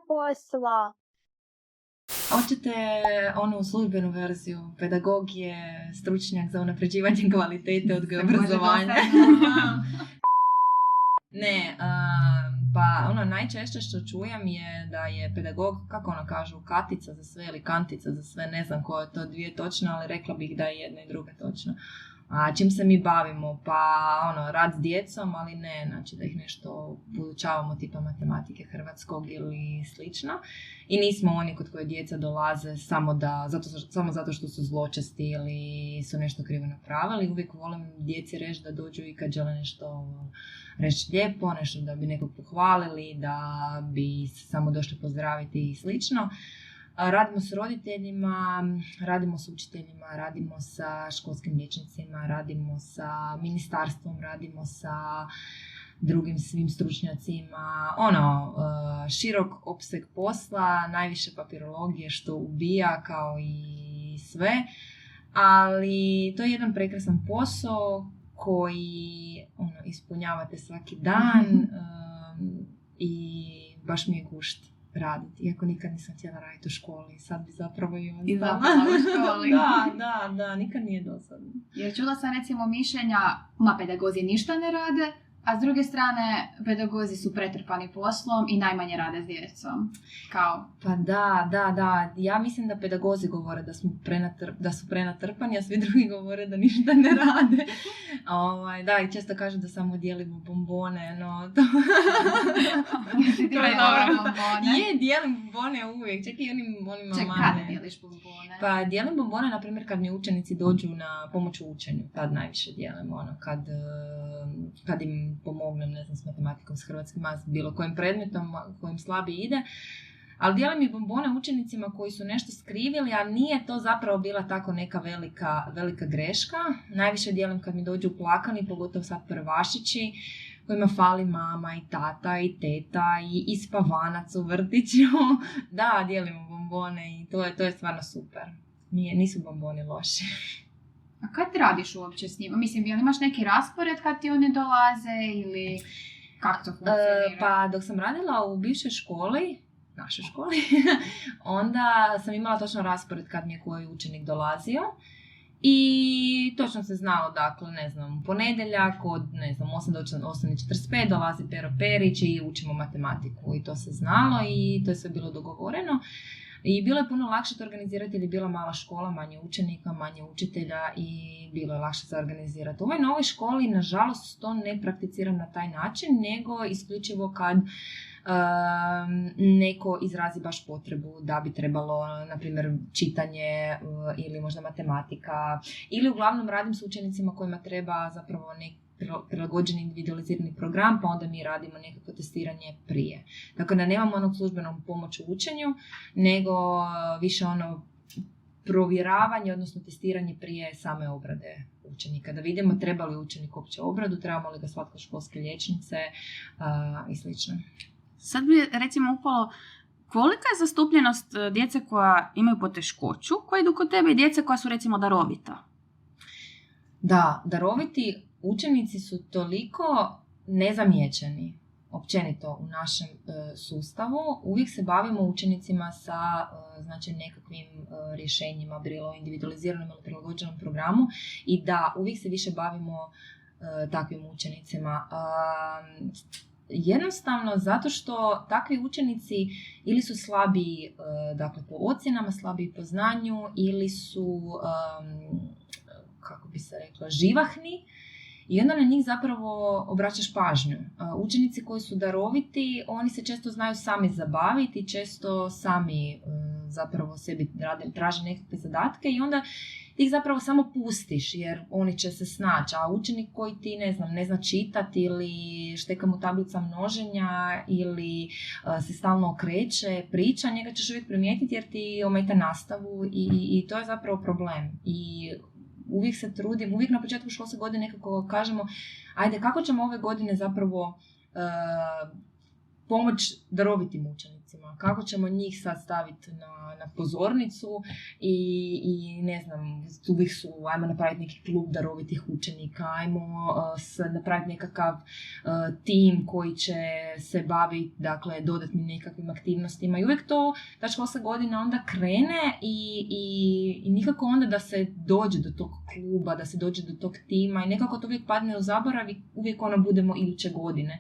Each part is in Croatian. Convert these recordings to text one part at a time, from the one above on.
posla. Hoćete onu službenu verziju? Pedagog je stručnjak za unapređivanje kvalitete odgoja i obrazovanja. Ne, pa ono najčešće što čujem je da je pedagog, kako ono kažu, katica za sve ili kantica za sve, ne znam koje je to dvije točno, ali rekla bih da je jedna i druga točno. A čim se mi bavimo? Pa ono, rad s djecom, ali ne, znači da ih nešto podučavamo tipa matematike, hrvatskog ili slično. I nismo oni kod koje djeca dolaze samo zato što su zločesti ili su nešto krivo napravili. Uvijek volim djeci reći da dođu i kad žele nešto reći lijepo, nešto da bi nekog pohvalili, da bi se samo došli pozdraviti i slično. Radimo s roditeljima, radimo s učiteljima, radimo sa školskim liječnicima, radimo sa ministarstvom, radimo sa drugim svim stručnjacima. Širok opseg posla, najviše papirologije što ubija kao i sve. Ali to je jedan prekrasan posao koji ispunjavate svaki dan i baš mi je gušt raditi, iako nikad nisam htjela raditi u školi, sad bi zapravo i ostala u školi. Da, nikad nije dosadno. Jer čula sam recimo mišljenja, pedagozi ništa ne rade, a s druge strane pedagozi su pretrpani poslom i najmanje rade s djecom. Kao? Pa da. Ja mislim da pedagozi govore da su prenatrpani, a svi drugi govore da ništa ne rade. Da, i često kažu da samo dijelimo bombone, no to... Je, dijelim bombone uvijek, čak i onima kad dijeliš bombone? Pa dijelim bombone, na primjer, kad mi učenici dođu na pomoć u učenju, tad najviše dijelim, kad im pomognem, ne znam, s matematikom, s hrvatskim, s bilo kojim predmetom kojim slabije ide. Ali dijelim i bombone učenicima koji su nešto skrivili, a nije to zapravo bila tako neka velika greška. Najviše dijelim kad mi dođu plakani, pogotovo sad prvašići, kojima fali mama i tata i teta i spavanac u vrtiću. Da, dijelimo bombone i to je stvarno super. Nisu bomboni loši. A kad radiš uopće s njima? Mislim, jel imaš neki raspored kad ti oni dolaze ili kako to funkcionira? Pa dok sam radila u bivšoj školi, našoj školi, onda sam imala točno raspored kad mi je koji učenik dolazio. I točno se znalo, dakle, ne znam, ponedjeljak od, ne znam, 8 do 8:45 dolazi Pero Perić i učimo matematiku. I to se znalo i to je sve bilo dogovoreno. I bilo je puno lakše to organizirati jer je bila mala škola, manje učenika, manje učitelja i bilo je lakše za organizirati. U ovoj novoj školi, nažalost, to ne prakticiram na taj način, nego isključivo kad neko izrazi baš potrebu da bi trebalo, na primjer, čitanje ili možda matematika. Ili uglavnom radim s učenicima kojima treba zapravo prilagođeni individualizirani program, pa onda mi radimo nekako testiranje prije. Dakle, da nemamo onog službenom pomoć u učenju, nego više provjeravanje, odnosno testiranje prije same obrade učenika. Da vidimo treba li učenik uopće obradu, trebamo li ga slati kod školske liječnice i slično. Sad bi recimo upalo, kolika je zastupljenost djece koja imaju poteškoću, koja idu kod tebe i djece koja su recimo darovita? Da, daroviti učenici su toliko nezamijećeni općenito u našem sustavu. Uvijek se bavimo učenicima sa nekakvim rješenjima, bilo individualiziranom ili prilagođenom programu i da, uvijek se više bavimo takvim učenicima. Jednostavno zato što takvi učenici ili su slabiji po ocjenama, slabiji po znanju ili su, kako bi se rekla, živahni i onda na njih zapravo obraćaš pažnju. Učenici koji su daroviti, oni se često znaju sami zabaviti, često sami zapravo sebi traže nekakve zadatke i onda ih zapravo samo pustiš jer oni će se snaći, a učenik koji ti ne zna čitati ili šteka mu tablica množenja ili se stalno okreće, priča, njega ćeš uvijek primijetiti jer ti ometa nastavu i to je zapravo problem. I uvijek se trudim, uvijek na početku školske godine nekako kažemo, ajde kako ćemo ove godine zapravo pomoć darovitim učenicima. Kako ćemo njih sad staviti na pozornicu i ne znam, uvijek su, ajmo napraviti neki klub darovitih učenika, ajmo napraviti nekakav tim koji će se baviti, dakle, dodatnim nekakvim aktivnostima. I uvijek to, ta školska godina onda krene i nikako onda da se dođe do tog kluba, da se dođe do tog tima i nekako to uvijek padne u zaborav i uvijek budemo iduće godine.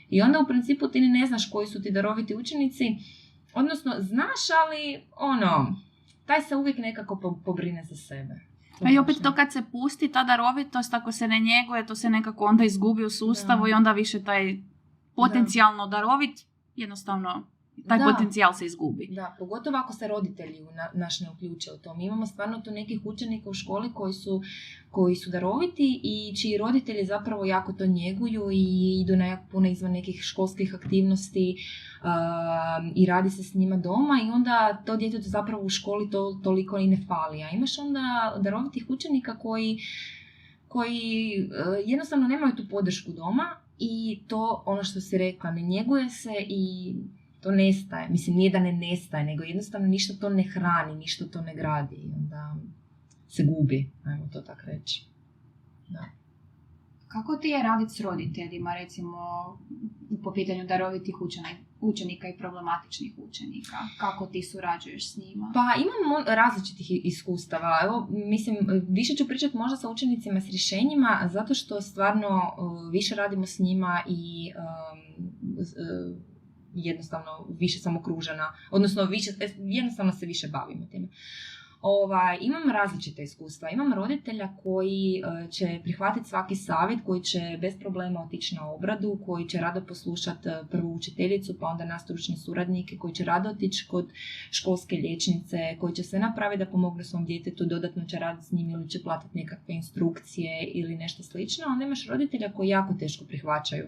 I onda u principu ti ne znaš koji su ti daroviti učenici, odnosno znaš, ali taj se uvijek nekako pobrine za sebe. A i opet to kad se pusti, ta darovitost, ako se ne njeguje, to se nekako onda izgubi u sustavu i onda više taj potencijalno darovit, jednostavno taj potencijal se izgubi. Da, pogotovo ako se roditelji naš ne uključe u to. Mi imamo stvarno tu nekih učenika u školi koji su daroviti i čiji roditelji zapravo jako to njeguju i idu na jako puno izvan nekih školskih aktivnosti i radi se s njima doma i onda to djetetu zapravo u školi to toliko i ne fali. A imaš onda darovitih učenika koji jednostavno nemaju tu podršku doma i to, ono što si rekla, ne njeguje se i to nestaje. Mislim, nije da ne nestaje, nego jednostavno ništa to ne hrani, ništa to ne gradi i onda se gubi, ajmo to tako reći. Da. Kako ti je raditi s roditeljima, recimo, po pitanju darovitih učenika i problematičnih učenika? Kako ti surađuješ s njima? Pa imam različitih iskustava. Evo, mislim, više ću pričati možda sa učenicima s rješenjima, zato što stvarno više radimo s njima i jednostavno više sam okružena, odnosno jednostavno se više bavimo time. Imam različite iskustva. Imam roditelja koji će prihvatiti svaki savjet, koji će bez problema otići na obradu, koji će rado poslušati prvu učiteljicu, pa onda nas stručne suradnike, koji će rado otići kod školske liječnice, koji će sve napraviti da pomogne svom djetetu, dodatno će raditi s njim ili će platiti nekakve instrukcije ili nešto slično. Onda imaš roditelja koji jako teško prihvaćaju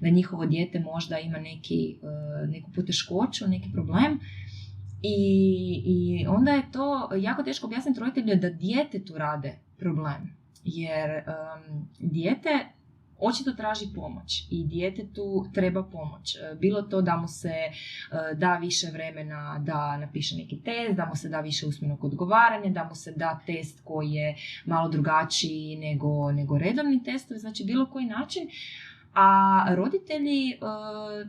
da njihovo dijete možda ima neku poteškoću, neki problem. I onda je to jako teško objasniti roditelju da djetetu rade problem. Jer dijete očito traži pomoć i djetetu treba pomoć. Bilo to da mu se da više vremena da napiše neki test, da mu se da više usmenog odgovaranja, da mu se da test koji je malo drugačiji nego redovni testovi, znači bilo koji način. A roditelji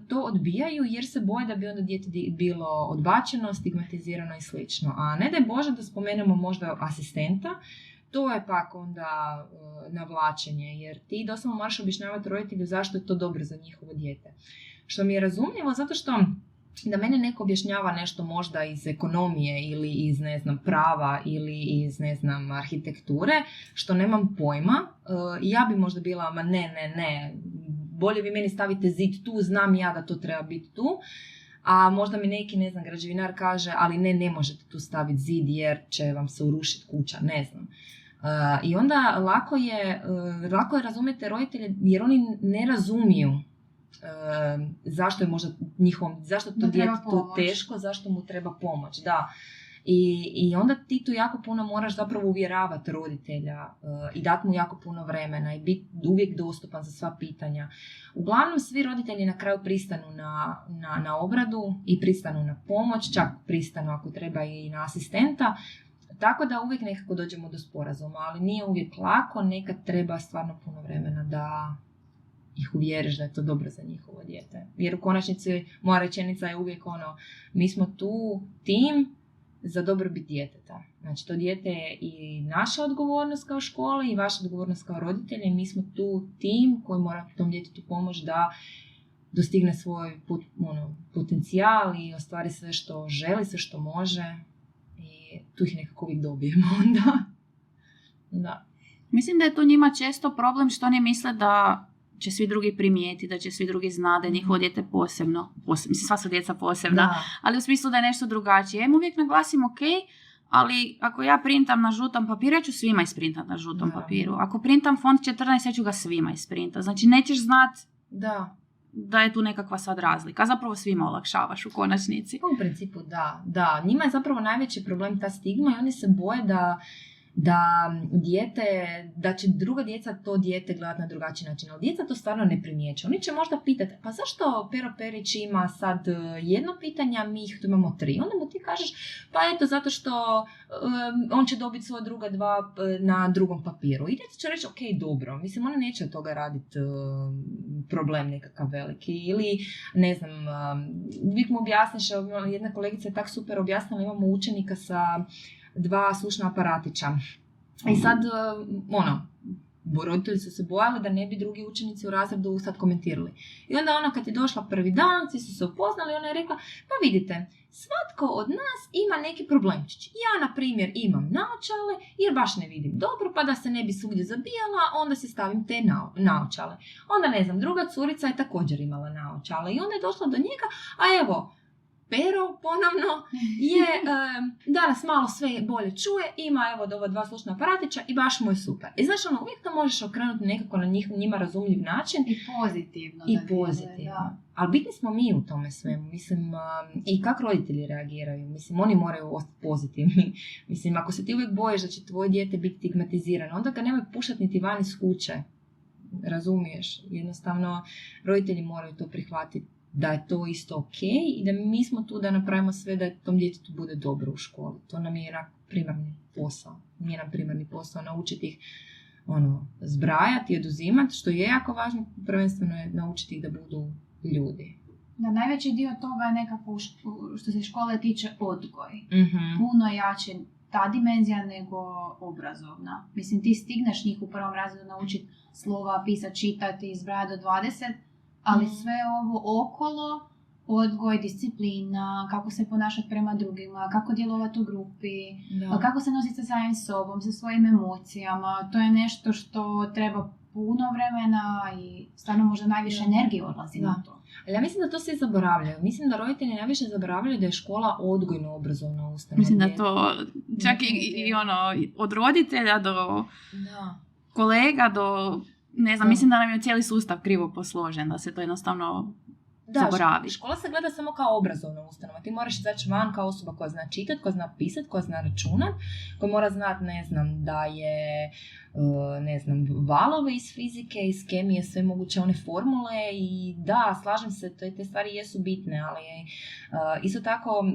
to odbijaju jer se boje da bi onda dijete bilo odbačeno, stigmatizirano i slično. A ne daj Bože da spomenemo možda asistenta, to je pak onda navlačenje, jer ti doslovno moraš objašnjavati roditelju zašto je to dobro za njihovo dijete. Što mi je razumljivo, zato što da mene neko objašnjava nešto možda iz ekonomije ili iz, ne znam, prava ili iz, ne znam, arhitekture, što nemam pojma, ja bi možda bila, ma ne, bolje vi meni stavite zid tu, znam ja da to treba biti tu, a možda mi neki, ne znam, građevinar kaže, ali ne možete tu staviti zid jer će vam se urušiti kuća, ne znam. I onda lako je razumjeti roditelje jer oni ne razumiju zašto je možda zašto to djetetu teško, zašto mu treba pomoć, da. I onda ti tu jako puno moraš zapravo uvjeravati roditelja i dati mu jako puno vremena i biti uvijek dostupan za sva pitanja. Uglavnom svi roditelji na kraju pristanu na obradu i pristanu na pomoć, čak pristanu ako treba i na asistenta, tako da uvijek nekako dođemo do sporazuma, ali nije uvijek lako, nekad treba stvarno puno vremena da ih uvjeriš da je to dobro za njihovo dijete. Jer u konačnici moja rečenica je uvijek mi smo tu tim za dobrobit djeteta. Znači to dijete je i naša odgovornost kao škola i vaša odgovornost kao roditelja i mi smo tu tim koji mora tom djetetu pomoći da dostigne svoj potencijal i ostvari sve što želi, sve što može i tu ih nekako uvijek dobijemo onda. Da. Mislim da je to njima često problem što oni misle da će svi drugi primijeti, da će svi drugi zna da je njihovo dijete posebno. Mislim, sva su djeca posebna, ali u smislu da je nešto drugačije. Ja im uvijek naglasim ali ako ja printam na žutom papiru, ja ću svima isprintati na žutom papiru. Ako printam font 14, ja ću ga svima isprintati. Znači, nećeš znat da je tu nekakva sad razlika. A zapravo svima olakšavaš u konačnici. U principu, da. Njima je zapravo najveći problem ta stigma i oni se boje da će druga djeca to dijete gledati na drugačiji način, ali djeca to stvarno ne primjeću. Oni će možda pitati, pa zašto Pero Perić ima sad jedno pitanje, a mi ih tu imamo 3? Onda mu ti kažeš, pa eto, zato što on će dobiti svoja druga 2 na drugom papiru. I djeca će reći, ok, dobro, mislim, oni neće od toga raditi problem nekakav veliki. Ili, ne znam, vi mu objasniš, jedna kolegica je tak super objasnila, imamo učenika sa 2 slušna aparatića. I sad, roditelji su se bojali da ne bi drugi učenici u razredu sad komentirali. I onda ona kad je došla prvi dan, svi su se upoznali, ona je rekla, pa vidite, svatko od nas ima neki problemčić. Ja, na primjer, imam naočale jer baš ne vidim dobro, pa da se ne bi svugdje zabijala, onda si stavim te naočale. Onda, ne znam, druga curica je također imala naočale i onda je došla do njega, a evo, Pero ponovno je danas malo sve bolje čuje, ima evo ova 2 slušna aparatića i baš mu je super. I znaš, uvijek to možeš okrenuti nekako na njima razumljiv način. I pozitivno. I pozitivno. Ali bitni smo mi u tome svemu. Mislim, i kako roditelji reagiraju. Mislim, oni moraju ostati pozitivni. Mislim, ako se ti uvijek bojiš da će tvoje dijete biti stigmatizirano, onda ga nemoj puštati niti van iz kuće. Razumiješ? Jednostavno, roditelji moraju to prihvatiti. Da je to isto ok i da mi smo tu da napravimo sve da tom djetetu bude dobro u školi. To nam je primarni posao. Nije nam primarni posao naučiti ih zbrajati i oduzimati, što je jako važno, prvenstveno je naučiti ih da budu ljudi. Da, najveći dio toga je nekako što se škole tiče odgoj. Mm-hmm. Puno jače ta dimenzija nego obrazovna. Mislim, ti stigneš njih u prvom razredu naučiti slova, pisati, čitati, izbrajati do 20, ali sve ovo okolo, odgoj, disciplina, kako se ponašati prema drugima, kako djelovati u grupi, kako se nositi sa samim sobom, sa svojim emocijama, to je nešto što treba puno vremena i stvarno možda najviše energije odlazi na to. Ali ja mislim da to svi zaboravljaju. Mislim da roditelji najviše zaboravljaju da je škola odgojno-obrazovna ustanova. Mislim da to čak i od roditelja do kolega do... Ne znam, mislim da nam je cijeli sustav krivo posložen, da se to jednostavno zaboravi. Škola se gleda samo kao obrazovna ustanova. Ti moraš izaći van kao osoba koja zna čitati, koja zna pisati, koja zna računati, koja mora znati, ne znam, da je valove iz fizike, iz kemije, sve moguće one formule i da, slažem se, te stvari jesu bitne, ali isto tako,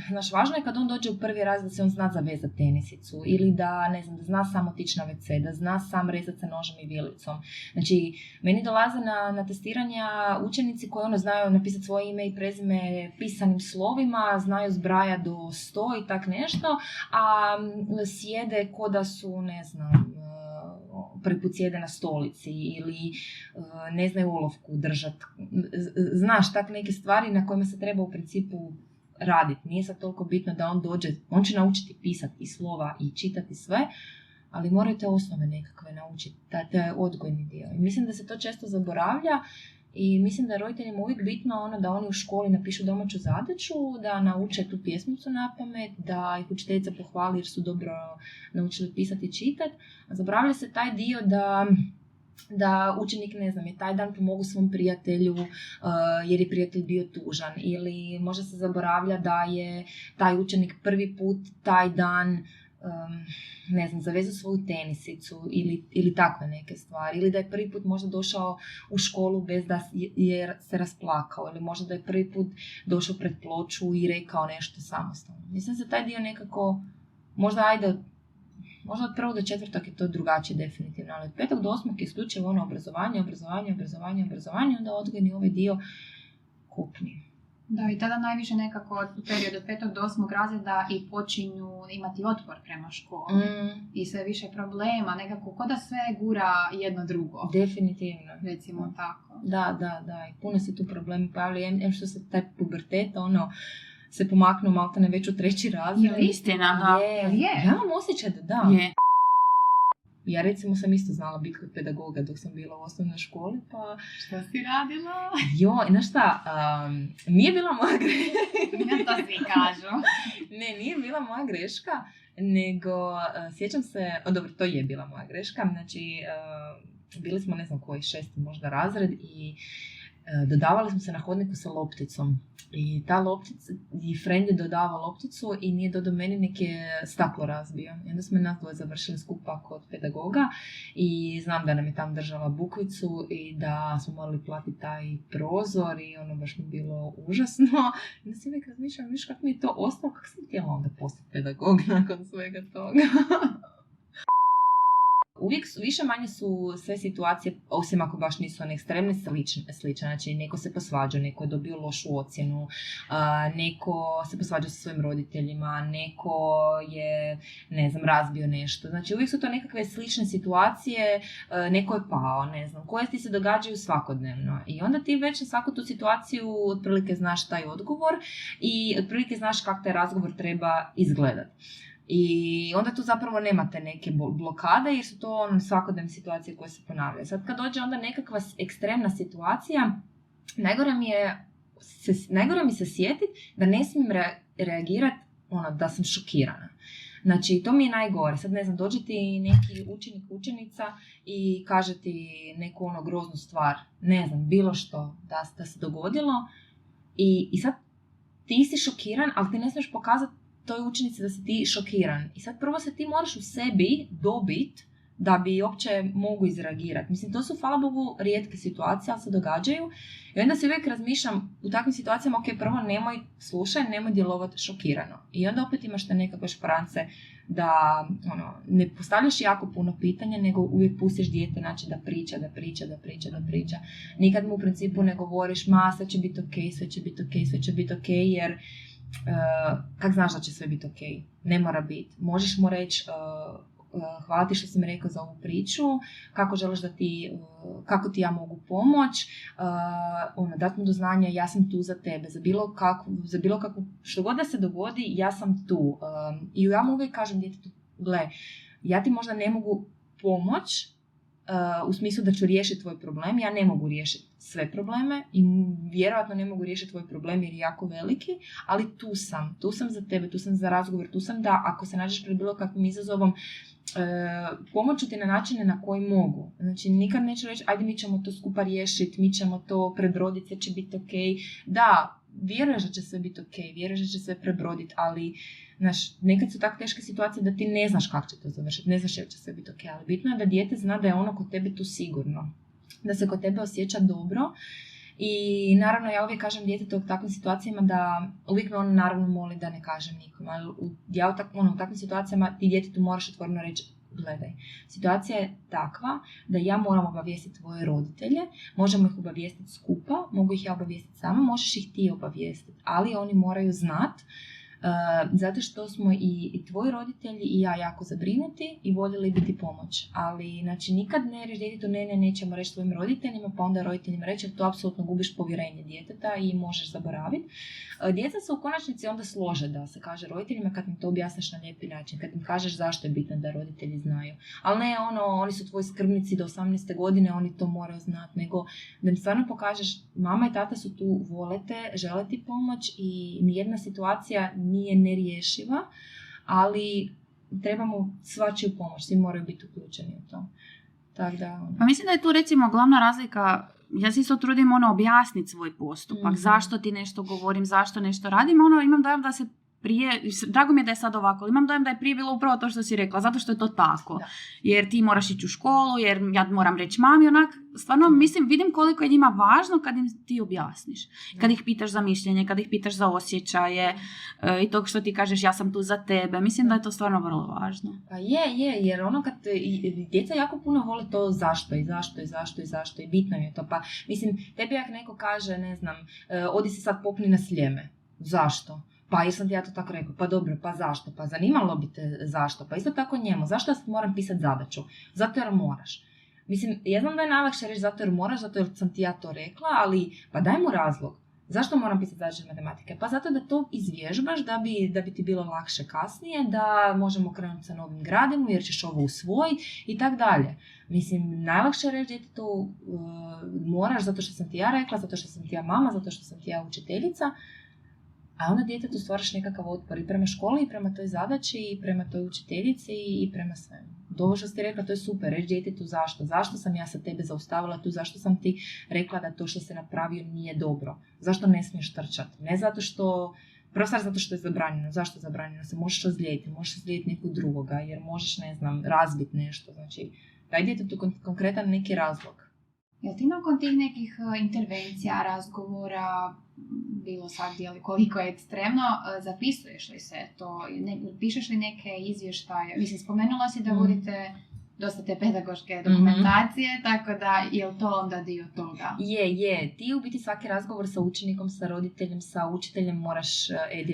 znaš, važno je kad on dođe u prvi razred da se on zna zavezati tenisicu ili da, ne znam, da zna sam otići na WC, da zna sam rezati sa nožem i vilicom. Znači, meni dolaze na testiranja učenici koji znaju napisati svoje ime i prezime pisanim slovima, znaju zbrajati do 100 i tak nešto, a sjede ko da su, ne znam, prvi put sjede na stolici ili ne znaju olovku držati. Znaš, tak neke stvari na kojima se treba u principu raditi. Nije sad toliko bitno da on dođe, on će naučiti pisati i slova i čitati sve, ali moraju te osnove nekakve naučiti, taj odgojni dio. I mislim da se to često zaboravlja i mislim da je roditeljima uvijek bitno da oni u školi napišu domaću zadaću, da nauče tu pjesmicu na pamet, da ih učiteljica pohvali jer su dobro naučili pisati i čitati. A zaboravlja se taj dio da učenik, ne znam, je taj dan pomogu svom prijatelju jer je prijatelj bio tužan, ili možda se zaboravlja da je taj učenik prvi put taj dan ne znam, zavezao svoju tenisicu ili takve neke stvari, ili da je prvi put možda došao u školu bez da je se rasplakao, ili možda da je prvi put došao pred ploču i rekao nešto samostalno. Mislim se taj dio nekako, možda od 1. do 4. je to drugačije definitivno, ali od 5. do 8. je isključivo obrazovanje, onda odgojni ovaj dio kopni. Da, i tada najviše nekako u periodu od 5. do 8. razreda i počinju imati otpor prema školi. I sve više problema, nekako ko da sve gura jedno drugo. Definitivno. Recimo tako. Da, i puno se tu problemi pojavljaju, što se taj pubertet, se pomaknuo maltene već u 3. razred. Je istina, da. Je. Ja imam osjećaj da. Je. Ja recimo sam isto znala biti kod pedagoga dok sam bila u osnovnoj školi, pa... Što si radila? Znaš šta, nije bila moja greška. To svi kažu. Ne, nije bila moja greška, nego sjećam se, dobro, to je bila moja greška, znači bili smo ne znam koji 6. možda razred i dodavali smo se na hodniku sa lopticom. I ta loptica, i friend je dodavao lopticu i nije dodao meni, nek je staklo razbio. I onda smo nas dvoje završili skupa kod pedagoga i znam da nam je tam držala bukvicu i da smo morali platiti taj prozor i ono baš mi bilo užasno. I onda si uvijek razmišljam, viš kako mi je to ostalo, kako sam htjela onda postati pedagog nakon svega toga. Uvijek više manje su sve situacije, osim ako baš nisu one ekstremne, slične. Znači, neko se posvađa, neko je dobio lošu ocjenu, neko se posvađa sa svojim roditeljima, neko je, ne znam, razbio nešto. Znači, uvijek su to nekakve slične situacije, neko je pao, ne znam, koje ti se događaju svakodnevno. I onda ti već na svaku tu situaciju otprilike znaš taj odgovor i otprilike znaš kako taj razgovor treba izgledati. I onda tu zapravo nemate neke blokade jer su to svakodnevne situacije koje se ponavljaju. Sad kad dođe onda nekakva ekstremna situacija, najgore mi se sjetiti da ne smijem reagirati da sam šokirana. Znači, to mi je najgore. Sad, ne znam, dođe ti neki učenik, učenica i kaže ti neku groznu stvar, ne znam, bilo što da se dogodilo i sad ti si šokiran, ali ti ne smiješ pokazati toj učenici da si ti šokiran. I sad prvo se ti moraš u sebi dobiti da bi uopće mogu izreagirati. Mislim, to su, hvala Bogu, rijetke situacije, ali se događaju. I onda se uvijek razmišljam u takvim situacijama, ok, prvo nemoj slušaj, nemoj djelovati šokirano. I onda opet imaš te nekakve šprance da ne postavljaš jako puno pitanja, nego uvijek pustiš dijete, znači da priča. Nikad mu u principu ne govoriš, sve će biti ok, sve će biti ok, jer kak znaš da će sve biti ok? Ne mora biti. Možeš mu reći hvala ti što si mi rekao za ovu priču, kako želiš kako ti ja mogu pomoć, dati mu do znanja ja sam tu za tebe, za bilo kakvu, što god da se dogodi, ja sam tu. I ja mu uvijek kažem djetetu, gle, ja ti možda ne mogu pomoć, u smislu da ću riješiti tvoj problem, ja ne mogu riješiti sve probleme i vjerojatno ne mogu riješiti tvoj problem jer je jako veliki, ali tu sam za tebe, tu sam za razgovor, tu sam da ako se nađeš pred bilo kakvim izazovom, pomoću ti na načine na koji mogu. Znači, nikad neću reći, ajde mi ćemo to skupa riješiti, mi ćemo to prebroditi, sve će biti ok. Da, vjeruješ da će sve biti ok, vjeruješ da će sve prebroditi, ali nekad su tako teške situacije da ti ne znaš kako će to završiti, ne znaš jer će sve biti ok, ali bitno je da dijete zna da je ono kod tebe tu sigurno, da se kod tebe osjeća dobro. I naravno ja uvijek kažem djetetu u takvim situacijama da uvijek me on naravno moli da ne kažem nikom, ali ja u takvim situacijama ti djetetu moraš otvoreno reći, gledaj, situacija je takva da ja moram obavijestiti tvoje roditelje, možemo ih obavijestiti skupa, mogu ih ja obavijestiti sama, možeš ih ti obavijestiti, ali oni moraju znati zato što smo i tvoji roditelji i ja jako zabrinuti i voljeli biti pomoć. Ali, znači, nikad ne reći djetetu nećemo reći svojim roditeljima, pa onda roditeljima reći, jer to apsolutno gubiš povjerenje djeteta i možeš zaboraviti. Djeca se u konačnici onda slože da se kaže roditeljima kad im to objasniš na lijepi način, kad im kažeš zašto je bitno da roditelji znaju. Ali ne oni su tvoji skrbnici do 18. godine, oni to moraju znati, nego da im stvarno pokažeš, mama i tata su tu, volete, žele ti pomoć i nijedna situacija nije nerješiva, ali trebamo svačiju pomoć, svi moraju biti uključeni u to. Tak da, Pa mislim da je tu recimo glavna razlika, ja se isto trudim objasniti svoj postupak, zašto ti nešto govorim, zašto nešto radim, imam dojam da se prije, drago mi je da je sad ovako, imam dojam da je prije bilo upravo to što si rekla, zato što je to tako. Da. Jer ti moraš ići u školu, jer ja moram reći mami, stvarno vidim koliko je njima važno kad im ti objasniš. Kad ih pitaš za mišljenje, kad ih pitaš za osjećaje i to što ti kažeš ja sam tu za tebe, mislim da je to stvarno vrlo važno. Pa je, jer kad djeca jako puno vole to zašto i bitno je to. Pa mislim, tebi jak neko kaže, ne znam, odi se sad popni na Sljeme. Zašto? Pa jesam ti ja to tako rekao, pa dobro, pa zašto? Pa zanimalo bi te zašto? Pa isto tako njemu, zašto ja moram pisati zadaću? Zato jer moraš. Mislim, ja znam da je najlakše reći zato jer moraš, zato jer sam ti ja to rekla, ali pa daj mu razlog. Zašto moram pisati zadaće matematike? Pa zato da to izvježbaš da bi ti bilo lakše kasnije, da možemo krenuti sa novim gradivom jer ćeš ovo usvojiti i tak dalje. Mislim, najlakše je reći djetetu moraš zato što sam ti ja rekla, zato što sam ti ja mama, zato što sam ti ja učiteljica. a onda djetetu stvaraš nekakav otpor i prema školi, i prema toj zadaći, i prema toj učiteljici, i prema svemu. Ovo što si rekla, to je super, reći djetetu zašto. Zašto sam ja sa tebe zaustavila tu, zašto sam ti rekla da to što se napravio nije dobro. Zašto ne smiješ trčati? Ne zato što, prvo stvar zato što je zabranjeno. Zašto je zabranjeno? Se možeš ozlijediti, možeš ozlijediti nekog drugoga, jer možeš, ne znam, razbiti nešto. Znači, daj djetetu konkretan neki razlog. Jel ti nakon tih nekih intervencija, razgovora, bilo sad jel, koliko je ekstremno, zapisuješ li se to? Pišeš li neke izvještaje? Mislim, spomenula si da vodite dosta te pedagoške dokumentacije, tako da je li to onda dio toga? Je. Ti u biti svaki razgovor sa učenikom, sa roditeljem, sa učiteljem moraš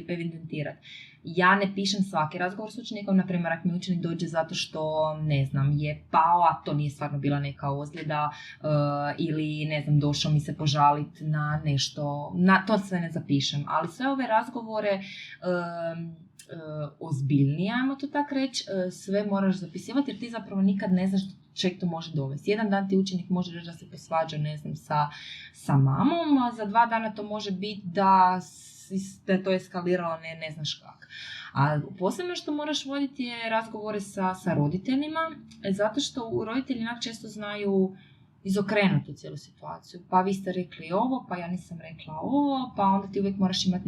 evidentirati. Ja ne pišem svaki razgovor s učenikom, na primjer ako mi učenik dođe zato što, ne znam, je pao, a to nije stvarno bila neka ozljeda, ili, ne znam, došao mi se požaliti na nešto, to sve ne zapišem. Ali sve ove razgovore ozbiljnije, ajmo to tako reći, sve moraš zapisivati jer ti zapravo nikad ne znaš čeg to može dovesti. Jedan dan ti učenik može reći da se posvađa, ne znam, sa mamom, a za 2 dana to može biti da je to eskaliralo ne znaš kako. A posebno što moraš voditi je razgovore sa roditeljima, zato što roditelji često znaju izokrenuti cijelu situaciju. Pa vi ste rekli ovo, pa ja nisam rekla ovo, pa onda ti uvijek moraš imati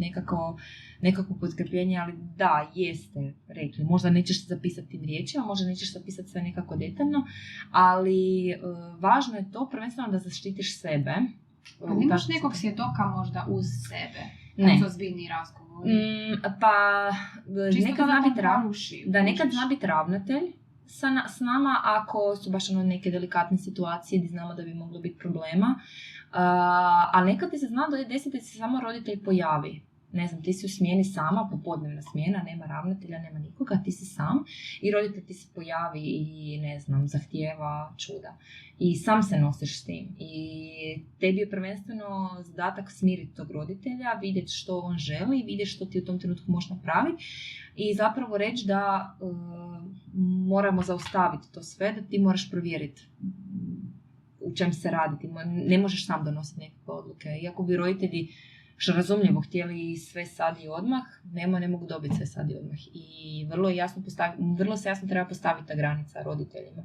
nekako potkrepljenje, ali da, jeste rekli. Možda nećeš zapisati tim riječima, možda nećeš zapisati sve nekako detaljno, ali važno je to prvenstveno da zaštitiš sebe. Pa imaš nekog svjedoka možda uz sebe? Ne. To ozbiljni razgovor. Nekad zna biti ravnatelj s nama ako su baš neke delikatne situacije gdje znamo da bi moglo biti problema. A nekad ti se zna da desiti se samo roditelj pojavi. Ne znam, ti si u smjeni sama, popodnevna smjena, nema ravnatelja, nema nikoga, ti si sam i roditelj ti se pojavi i, ne znam, zahtijeva čuda. I sam se nosiš s tim. I tebi je prvenstveno zadatak smiriti tog roditelja, vidjeti što on želi, vidjeti što ti u tom trenutku možeš napraviti i zapravo reći da moramo zaustaviti to sve, da ti moraš provjeriti u čem se radi. Ti ne možeš sam donositi nekakve odluke. Iako bi roditelji, što razumljivo, htjeli sve sad i odmah, ne mogu dobiti sve sad i odmah. I vrlo se jasno treba postaviti ta granica roditeljima.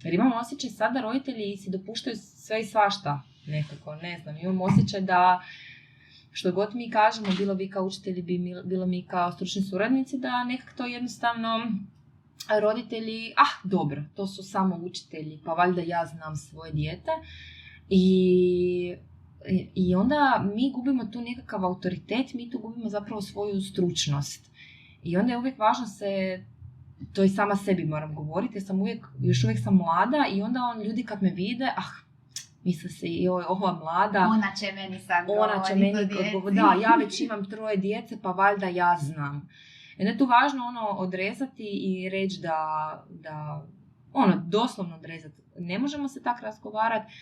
Jer imamo osjećaj sad da roditelji si dopuštaju sve i svašta nekako, ne znam. Imamo osjećaj da što god mi kažemo, bilo vi kao učitelji, bilo mi kao stručni suradnici, da nekako to jednostavno roditelji, dobro, to su samo učitelji, pa valjda ja znam svoje dijete. I onda mi gubimo tu nekakav autoritet, mi tu gubimo zapravo svoju stručnost. I onda je uvijek važno to i sama sebi moram govoriti, jer još uvijek sam mlada i onda ljudi kad me vide, misle se, joj, ova mlada, ona će meni sad govoriti. Da, ja već imam 3 djece, pa valjda ja znam. Onda je tu važno odrezati i reći da doslovno odrezati. Ne možemo se tako razgovarati,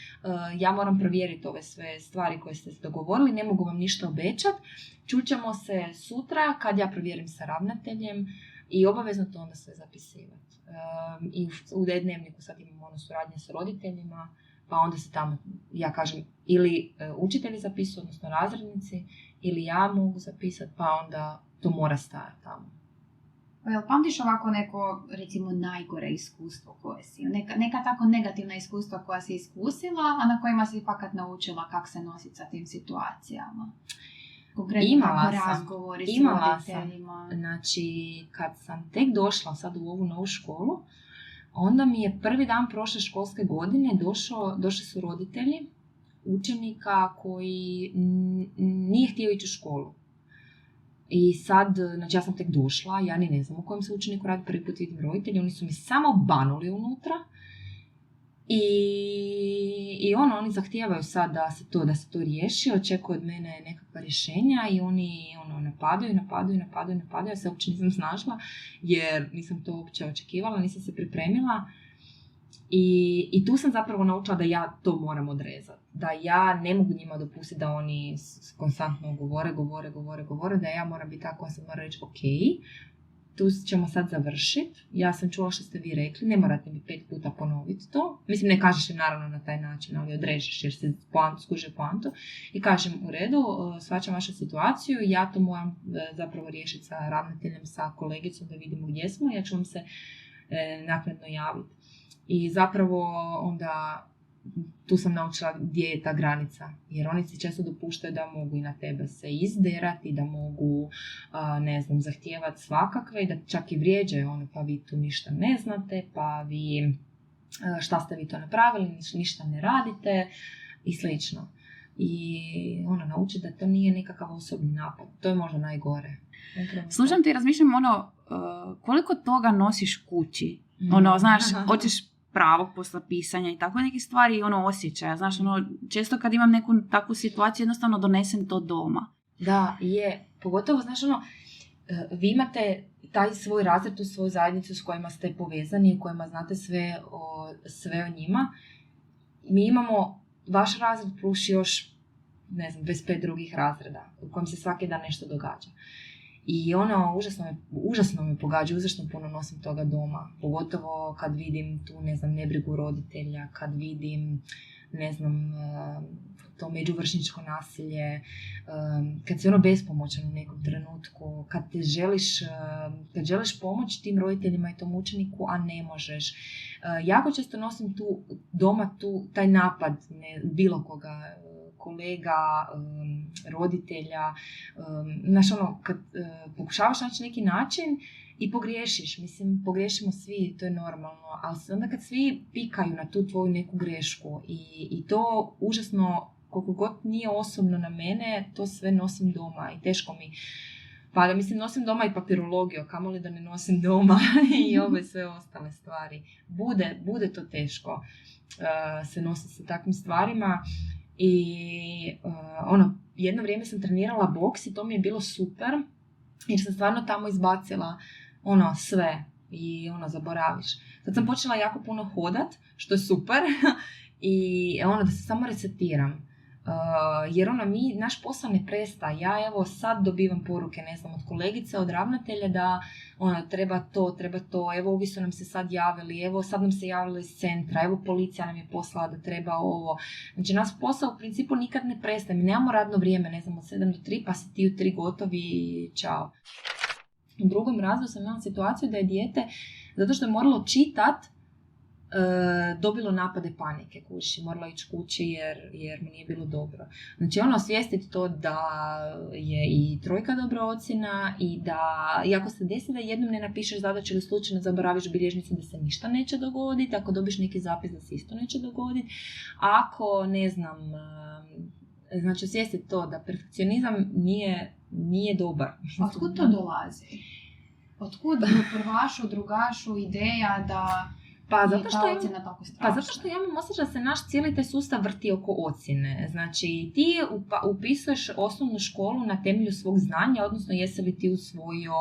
ja moram provjeriti ove sve stvari koje ste dogovorili, ne mogu vam ništa obećati. Čućemo se sutra kad ja provjerim sa ravnateljem i obavezno to onda sve zapisivati. I u dnevniku sad imamo suradnje sa roditeljima, pa onda se tamo, ja kažem, ili učitelji zapisuju, odnosno razrednici, ili ja mogu zapisati, pa onda to mora stajati tamo. Jel pamtiš ovako neko, recimo, najgore iskustvo koje si, neka tako negativna iskustva koja si iskusila, a na kojima si fakat naučila kako se nositi sa tim situacijama? Konkretno razgovori s roditeljima. Znači, kad sam tek došla sad u ovu novu školu, onda mi je prvi dan prošle školske godine došli su roditelji učenika koji nije htio ići u školu. I sad, znači ja sam tek došla, ja ni ne znam o kojem se učeniku radi, prvi put vidim roditelji, oni su mi samo banuli unutra i oni zahtijevaju sad da se to riješi, očekuju od mene nekakva rješenja i oni napadaju, ja se uopće nisam snašla jer nisam to uopće očekivala, nisam se pripremila. I tu sam zapravo naučila da ja to moram odrezati. Da ja ne mogu njima dopustiti da oni konstantno govore, da ja moram biti tako, ja sam moram reći ok, tu ćemo sad završiti, ja sam čula što ste vi rekli, ne morate mi 5 puta ponoviti to. Mislim, ne kažeš im naravno na taj način, ali odrežeš jer se skuže poantu. I kažem, u redu, shvaćam vašu situaciju, ja to moram zapravo riješiti sa ravnateljem, sa kolegicom da vidimo gdje smo, ja ću vam se naknadno javiti. I zapravo onda tu sam naučila gdje je ta granica, jer oni si često dopuštaju da mogu i na tebe se izderati, da mogu, zahtijevati svakakve i da čak i vrijeđaju pa vi tu ništa ne znate, pa vi šta ste vi to napravili, ništa ne radite i slično. I naučiti da to nije nekakav osobni napad, to je možda najgore. Slušam te i razmišljam koliko toga nosiš kući, znaš, hoćeš pravog posla pisanja i tako neke stvari i osjećaja. Znaš, često kad imam neku takvu situaciju, jednostavno donesem to doma. Da, je. Pogotovo, znaš, vi imate taj svoj razred, tu svoju zajednicu s kojima ste povezani, u kojima znate sve o njima. Mi imamo vaš razred plus još, 25 drugih razreda u kojem se svaki dan nešto događa. I užasno me pogađa, užasno puno nosim toga doma. Pogotovo kad vidim tu, nebrigu roditelja, kad vidim, to međuvršničko nasilje, kad si bespomoćan u nekom trenutku, kad želiš pomoći tim roditeljima i tom učeniku, a ne možeš. Jako često nosim tu doma taj napad bilo koga, kolega, roditelja, kad pokušavaš naći neki način i pogriješiš, pogriješimo svi, to je normalno, ali onda kad svi pikaju na tu tvoju neku grešku i to užasno, koliko god nije osobno na mene, to sve nosim doma i teško mi. Pa nosim doma i papirologiju, kamoli da ne nosim doma i ove sve ostale stvari. Bude to teško se nositi sa takvim stvarima. I jedno vrijeme sam trenirala boks i to mi je bilo super jer sam stvarno tamo izbacila sve i zaboraviš. Sad sam počela jako puno hodat, što je super i da se samo resetiram. Jer naš posao ne prestaje. Ja sad dobivam poruke, od kolegice, od ravnatelja da treba to, evo ovi su nam se sad javili, evo sad nam se javili iz centra, evo policija nam je poslala da treba ovo. Znači naš posao u principu nikad ne prestaje. Mi nemamo radno vrijeme, od 7 do 3 pa si ti u 3 gotovi i čao. U drugom razredu sam imala situaciju da je dijete, zato što je moralo čitat, dobilo napade panike, morala ići kući jer mu nije bilo dobro. Znači osvijestiti to da je i 3 dobra ocjena i da, i ako se desi da jednom ne napišeš zadaću ili slučajno zaboraviš bilježnicu da se ništa neće dogoditi, ako dobiš neki zapis da se isto neće dogoditi, ako znači osvijestiti to da perfekcionizam nije dobar. Otkud to dolazi? Otkud prvašu, drugašu ideja da zato što ja imam osjećaj da se naš cijeli taj sustav vrti oko ocjene. Znači, ti upisuješ osnovnu školu na temelju svog znanja, odnosno jesi li ti usvojio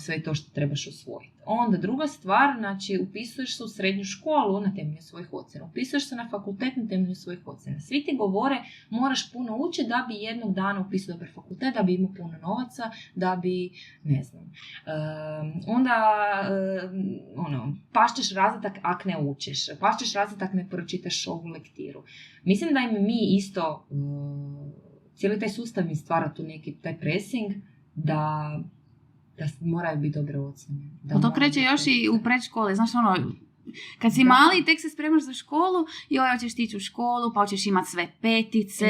sve to što trebaš usvojiti. Onda druga stvar, znači, upisuješ se u srednju školu na temelju svojih ocjena. Upisuješ se na fakultet na temelju svojih ocjena. Svi ti govore, moraš puno učiti da bi jednog dana upisao dobar fakultet, da bi imao puno novaca, da bi, pašćeš razredak ak ne učiš, pašćeš razredak ne pročitaš ovu lektiru. Mislim da im mi isto, cijeli taj sustav mi stvara tu neki taj pressing da moraju biti dobre ocjene. To kreće još i u predškoli, znaš kad si mali i tek se spremaš za školu i hoćeš tići u školu, pa hoćeš imati sve petice.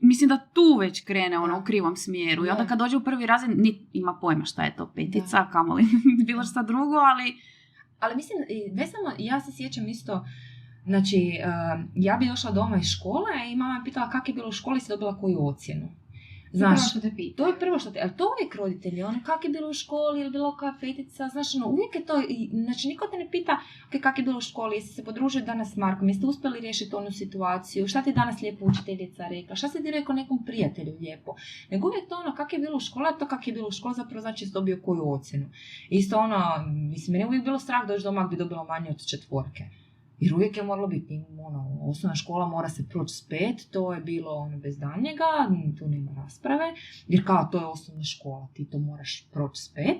Mislim da tu već krene u krivom smjeru. I onda kad dođe u prvi razred, ima pojma šta je to petica, kamoli bilo šta drugo, ali mislim, ne samo, ja se sjećam isto, znači, ja bi došla doma iz škole i mama me pitala kako je bilo u školi i si dobila koju ocjenu. Znaš, to je prvo što te, ali to uvijek roditelji, kako je bilo u školi, ili bilo koja petica, znaš, uvijek je to, znači niko te ne pita kako je bilo u školi, jesi se podružio danas s Markom, jeste uspjeli riješiti onu situaciju, šta ti je danas lijepo učiteljica rekla, šta si ti rekao nekom prijatelju lijepo, nego uvijek to kako je bilo u školi, a to kako je bilo u školi zapravo znači jesi dobio koju ocjenu. Isto mislim, mene uvijek bilo strah doći doma ako bi dobila manje od 4. Jer uvijek je moralo biti, osnovna škola mora se proći s 5, to je bilo bez daljnjega, tu nema rasprave, jer kao to je osnovna škola, ti to moraš proći s 5.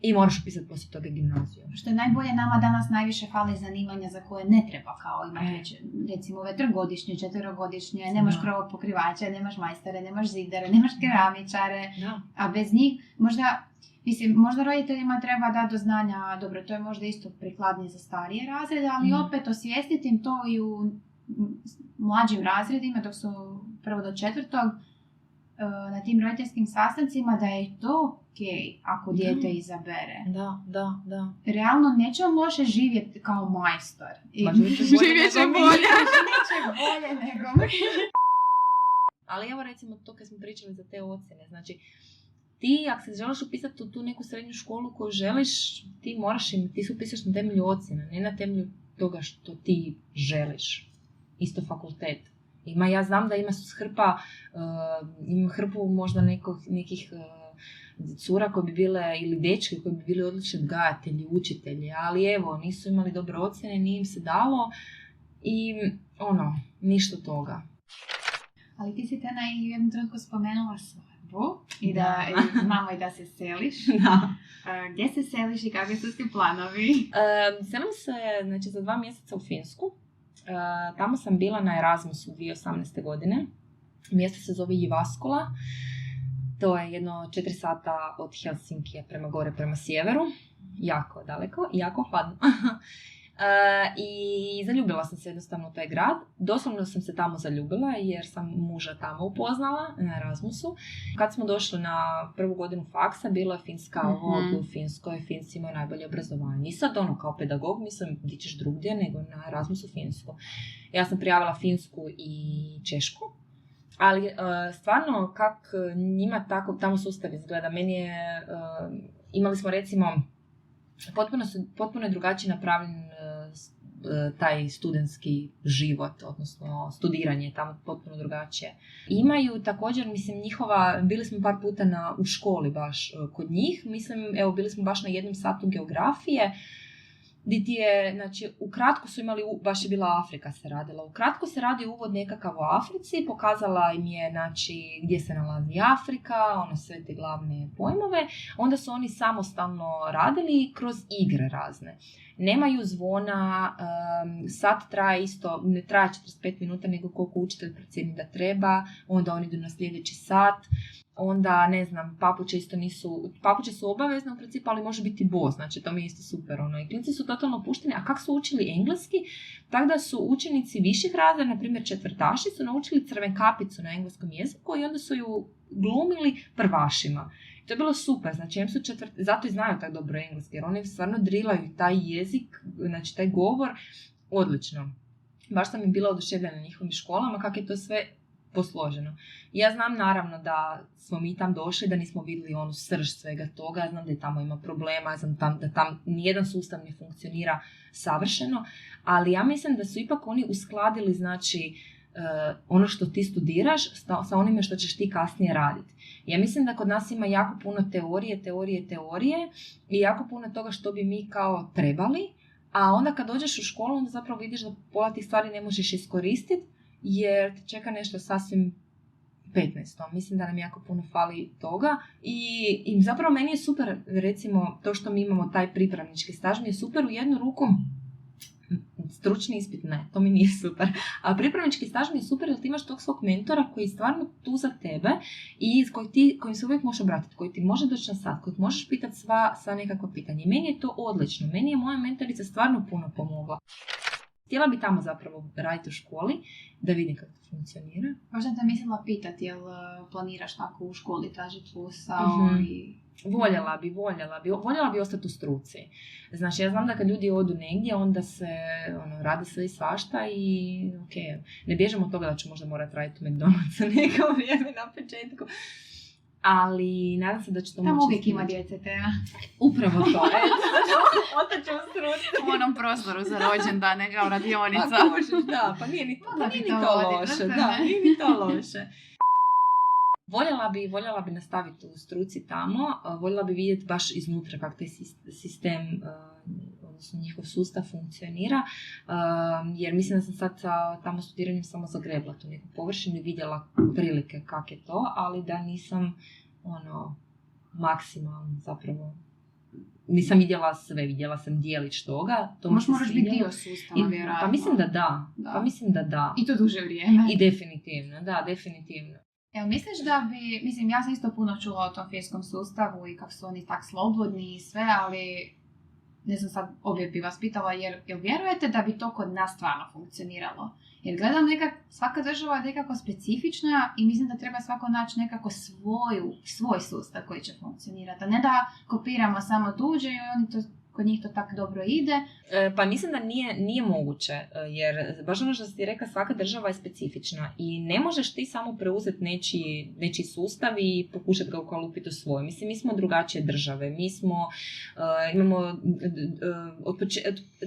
i moraš upisati poslije toga gimnaziju. Što je najbolje, nama danas najviše fali zanimanja za koje ne treba kao imati recimo ove 3-godišnje, 4-godišnje, nemaš krovopokrivače, nemaš majstore, nemaš zidare, nemaš keramičare, a bez njih možda roditeljima treba dati do znanja, dobro, to je možda isto prikladnije za starije razrede, ali opet osvijestiti im to i u mlađim razredima, dok su 1. do 4. Na tim roditeljskim sastancima, da je to okej ako dijete izabere. Da. Realno nećemo loše živjeti kao majstor. Živjet će bolje. Neće bolje nego mi. Ali evo recimo to kad smo pričali za te ocjene, znači ti ako se želiš upisati u tu neku srednju školu koju želiš, ti se upisaš na temelju ocjena, ne na temelju toga što ti želiš. Isto fakultet. Ja znam da ima hrpu možda nekih cura koji bi bile, ili dečki koji bi bili odlični odgajatelji, učitelji, ali evo, nisu imali dobre ocjene, nije im se dalo i ništa toga. Ali ti si Tena i u jednom trenutku spomenula svadbu i da znamo i da se seliš. Da. Gdje se seliš i kakvi su ti planovi? Selim se za 2 mjeseca u Finsku. Tamo sam bila na Erasmusu 2018. godine. Mjesto se zove Jyväskylä. To je jedno 4 sata od Helsinkija prema gore, prema sjeveru. Jako daleko i jako hladno. I zaljubila sam se jednostavno u taj grad. Doslovno sam se tamo zaljubila jer sam muža tamo upoznala na Erasmusu. Kad smo došli na 1. godinu faksa, bilo je finska u Finskoj. Finci imaju najbolje obrazovanje. I sad kao pedagog mislim di ćeš drugdje nego na Erasmusu Finsku. Ja sam prijavila Finsku i Češku. Ali stvarno kak njima tamo sustav izgleda. Meni je, imali smo recimo potpuno je drugačije napravljen taj studentski život, odnosno studiranje je tamo potpuno drugačije. Imaju također, bili smo par puta u školi baš kod njih, bili smo baš na 1 satu geografije, gdje ti je, ukratko su imali, baš je bila Afrika se radila, ukratko se radi uvod nekakav o Africi, pokazala im je, gdje se nalazi Afrika, sve te glavne pojmove, onda su oni samostalno radili kroz igre razne. Nemaju zvona, sat traje isto, ne traje 45 minuta, nego koliko učitelj procijeni da treba, onda oni idu na sljedeći sat. Onda, papuče su obavezne u principu, ali može biti bos, to mi je isto super, i klinci su totalno pušteni, a kako su učili engleski, tako da su učenici viših razreda, na primjer četvrtaši, su naučili crvenkapicu na engleskom jeziku i onda su ju glumili prvašima. To je bilo super, zato i znaju tako dobro engleski, jer oni stvarno drilaju taj jezik, taj govor, odlično. Baš sam im bila oduševljena na njihovim školama, kako je to sve posloženo. Ja znam naravno da smo mi tam došli, da nismo vidjeli onu srž svega toga, ja znam da tamo ima problema, ja znam da tam nijedan sustav ne funkcionira savršeno, ali ja mislim da su ipak oni uskladili, ono što ti studiraš sa onime što ćeš ti kasnije raditi. Ja mislim da kod nas ima jako puno teorije i jako puno toga što bi mi kao trebali, a onda kad dođeš u školu onda zapravo vidiš da pola tih stvari ne možeš iskoristiti jer te čeka nešto sasvim 15. Mislim da nam jako puno fali toga i zapravo meni je super, recimo, to što mi imamo taj pripravnički staž mi je super u jednu ruku. Stručni ispit ne, to mi nije super. A pripravnički staž mi je super jer ti imaš tog svog mentora koji je stvarno tu za tebe i kojim se uvijek možeš obratiti, koji ti može doći na sat, kojeg možeš pitati sva nekakva pitanja. I meni je to odlično. Meni je moja mentorica stvarno puno pomogla. Htjela bi tamo zapravo raditi u školi, da vidim kako to funkcionira. Možda te mislila pitati, jel planiraš tako u školi tražiti posao i... Voljela bi ostati u struci. Znači, ja znam da kad ljudi odu negdje, onda se radi sve i svašta i ne bježem od toga da ću možda morati raditi u McDonald'su neko vrijeme na početku. Ali nadam se da će to moći... Tamo uvijek ima djece, Tena. Upravo to, otaću u struci. U onom prostoru za rođendan, kao radionica. A kužiš, da, pa nije ni to loše. Da, nije ni to loše. Voljela bi nastaviti u struci tamo, voljela bi vidjeti baš iznutra kako taj sistem, odnosno njihov sustav funkcionira, jer mislim da sam sad sa tamo studiranjem samo zagrebla tu neku površinu i vidjela prilike kak je to, ali da nisam maksimalno zapravo nisam vidjela sve, vidjela sam dijelić toga. To možda moraš biti dio sustava, vjerojatno. Pa mislim da da. I to duže vrijeme. I definitivno, da, definitivno. Evo, misliš da bi, mislim, ja sam isto puno čula o tom finskom sustavu i kako su oni tak slobodni i sve, ali ne znam sad, obje bi vas pitala, jel vjerujete da bi to kod nas stvarno funkcioniralo? Jer gledam svaka država je nekako specifična i mislim da treba svako naći nekako svoj sustav koji će funkcionirati. A ne da kopiramo samo tuđe i oni to, kod njih to tako dobro ide. Pa mislim da nije moguće, jer baš ono što si ti rekla, svaka država je specifična i ne možeš ti samo preuzeti nečiji sustav i pokušati ga ukalupiti u svoj. Mislim, mi smo drugačije države, mi smo, imamo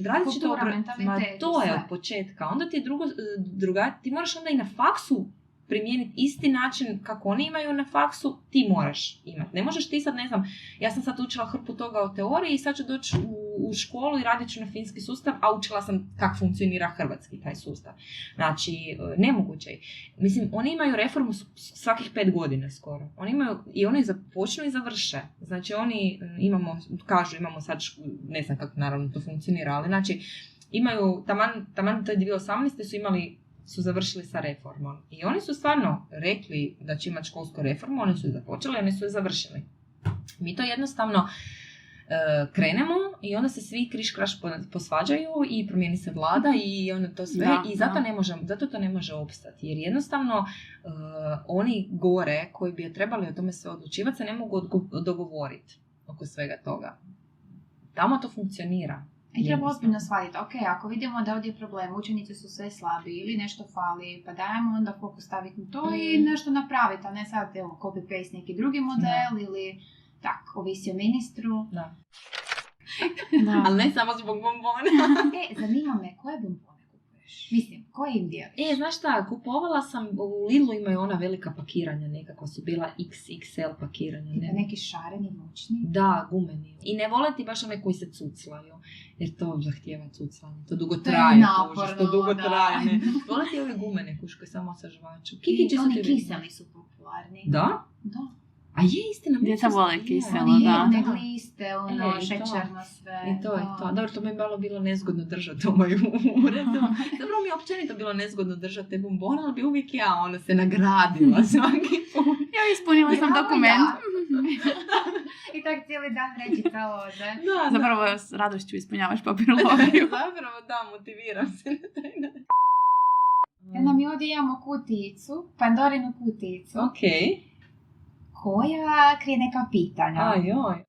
različito to je od početka. Onda ti je ti moraš onda i na faksu primijeniti isti način kako oni imaju na faksu, ti moraš imati. Ne možeš ti sad, ne znam, ja sam sad učila hrpu toga o teoriji i sad ću doći u školu i radit ću na finski sustav, a učila sam kako funkcionira hrvatski taj sustav. Znači, nemoguće. Mislim, oni imaju reformu svakih 5 godina skoro. Oni imaju, i oni započnu i završe. Znači, oni imamo sad, ne znam kako naravno to funkcionira, ali znači, imaju, taman te 2018. su završili sa reformom. I oni su stvarno rekli da će imati školsku reformu, oni su je započeli, oni su je završili. Mi to jednostavno krenemo i onda se svi kriš-kraš posvađaju i promijeni se vlada i onda to sve i zato to ne može opstati. Jer jednostavno oni gore koji bi trebali o tome sve odlučivati se ne mogu dogovoriti oko svega toga. Tamo to funkcionira. I treba ozbiljno shvatiti, ok, ako vidimo da ovdje je problem, učenici su sve slabi ili nešto fali, pa dajemo onda fokus staviti na to i nešto napraviti, a ne sad copy-paste neki drugi model ili tako, ovisi o ministru. Da. Ali ne samo zbog bombona. Zanima me, koje bombone kupuješ? Mislim, koje im dijeliš? Znaš šta, kupovala sam, u Lidlu imaju ona velika pakiranja, nekako su bila XXL pakiranja. Tipa neki šareni, moćni? Da, gumeni. I ne vole ti baš one koji se cuclaju, jer to zahtijeva cuclanje. To dugo traje. To dugo traje. Vole ti ove gumene kuške, samo sa žvaču. Oni kiseli su popularni. Da? Da. A je istina. Djeca vole kiselo, da. Ne gliste, šećerno sve. I to je to. Dobro, to mi je malo bilo nezgodno držati u moju uredu. Dobro, mi je općenito bilo nezgodno držati te bombone, ali bi uvijek ja se nagradila svaki put. Ja ispunila sam dokument. I tako cijeli dan reći to ovdje. Zapravo s radošću ispunjavaš papirologiju. Zapravo da, motiviram se na taj način. Mi ovdje imamo kutijicu, Pandorinu kutijicu. Okej. Koja krije neka pitanja. Ajoj.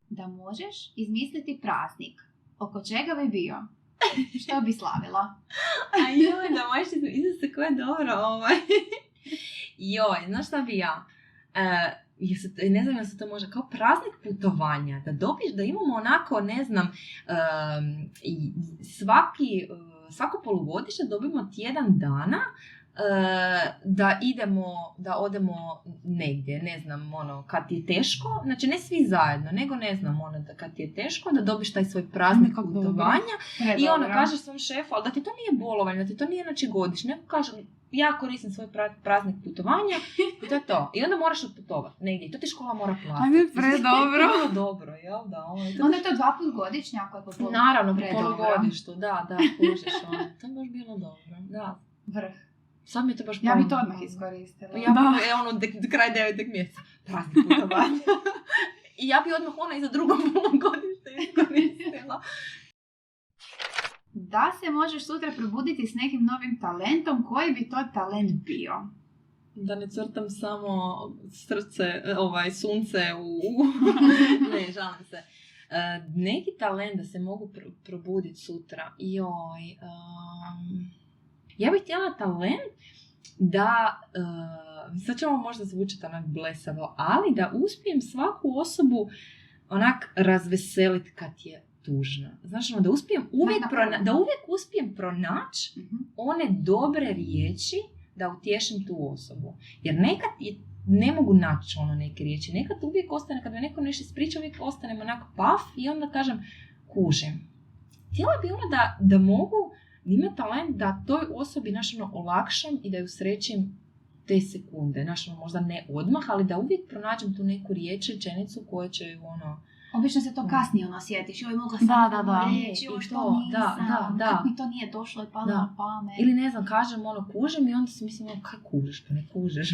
Da možeš izmisliti praznik. Oko čega bi bio? Što bi slavila? Ajoj, da možeš izmisliti koje je dobro. Joj, znaš šta bi ja? Ne znam da se to može, kao praznik putovanja. Da imamo onako, ne znam, svako polugodište dobimo tjedan dana da odemo negdje, ne znam, kad ti je teško, znači ne svi zajedno, nego ne znam, da kad ti je teško, da dobiš taj svoj praznik putovanja i kažeš svom šefu, ali da ti to nije bolovanje, da ti to nije godišnje, nego kažem, ja koristim svoj praznik putovanja i to je to. I onda moraš otputovati negdje i to ti škola mora platiti. Ajme, predobro. To je dobro, jel da? Onda je to 2 put godišnje, ako je po polugodištu. Naravno, po polugodištu, da, kužiš. To je baš bilo dobro, da. Vrh. Sad mi je to baš ja bi to odmah iskoristila. Kraj 9. mjeseca. Praznik putovanja. I ja bi odmah iza drugog polugodišta iskoristila. Da se možeš sutra probuditi s nekim novim talentom, koji bi to talent bio? Da ne crtam samo srce, sunce ne, žalim se. Neki talent da se mogu probuditi sutra. Ja bih htjela talent da, sad ćemo možda zvučati onak blesavo, ali da uspijem svaku osobu onak razveseliti kad je tužna. Znaš, da uvijek uspijem pronaći one dobre riječi da utješim tu osobu. Jer nekad ne mogu naći neke riječi. Nekad uvijek ostane, kad me neko nešto ispriča, uvijek ostanem onak paf i onda kažem, kužim. Htjela bi da mogu ima talent da toj osobi olakšam i da ju srećem te sekunde. Možda ne odmah, ali da uvijek pronađem tu neku riječ, rečenicu koja će ju Obično se to kasnije sjetiš, joj mogla sam reći, joj što nisam, kako mi to nije došlo i palo na pamet. Ili ne znam, kažem kužim i onda si mislim, kaj kužiš, pa ne kužiš.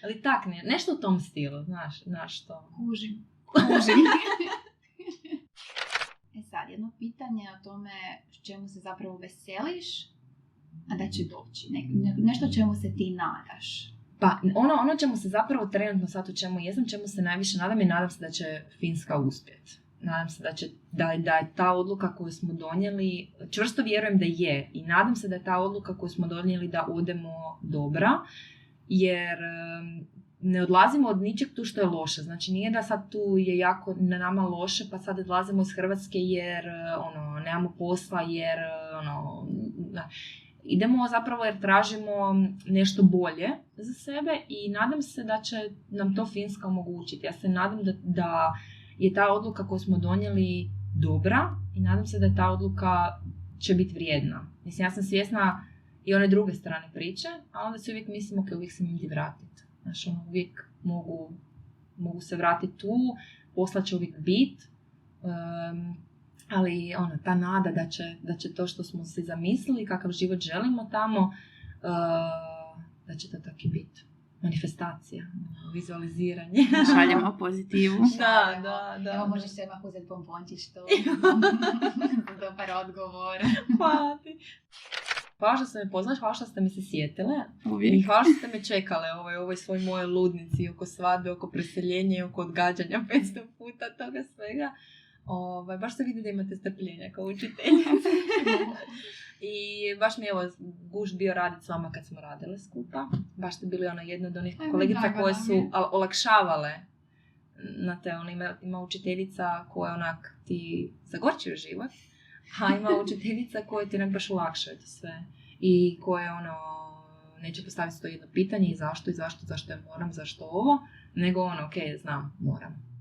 Ali tak, nešto u tom stilu, znaš to. Kužim. Sad, jedno pitanje o tome čemu se zapravo veseliš, a da će doći. Nešto čemu se ti nadaš. Pa, ono čemu se zapravo trenutno sad u čemu jesam, čemu se najviše nadam i nadam se da će Finska uspjeti. Nadam se da je ta odluka koju smo donijeli, čvrsto vjerujem da je i nadam se da je ta odluka koju smo donijeli da odemo dobra, jer ne odlazimo od ničeg tu što je loše. Znači nije da sad tu je jako na nama loše pa sad odlazimo iz Hrvatske jer nemamo posla, jer idemo zapravo jer tražimo nešto bolje za sebe i nadam se da će nam to Finska omogućiti. Ja se nadam da je ta odluka koju smo donijeli dobra i nadam se da ta odluka će biti vrijedna. Mislim, ja sam svjesna i one druge strane priče, a onda se uvijek mislim, ok, uvijek se mi gdje vratiti. Znači, uvijek mogu se vratiti tu, posla će uvijek biti, ali ta nada da će to što smo si zamislili, kakav život želimo tamo, da će to tako i biti. Manifestacija, vizualiziranje. Šaljemo pozitivu. Da. Evo možeš se odmah uzeti pompončić to. Dobar odgovor. Hvala ti. Hvala što ste me poznali, hvala što ste me se sjetile. Uvijek. I hvala što ste me čekale ovoj svoj moje ludnici oko svadbe, oko preseljenja, oko odgađanja 500 puta toga svega. Baš se vidi da imate strpljenja kao učiteljice. I baš mi je gušt bio raditi s vama kad smo radile skupa. Baš ste bili jedna od onih kolegica koje su olakšavale na te. Ima učiteljica koja onak ti zagorčuje život, a ima učiteljica koja ti baš olakšaju to sve. I koje neće postaviti to jedno pitanje i zašto ja moram, zašto ovo, nego ok, znam, moram.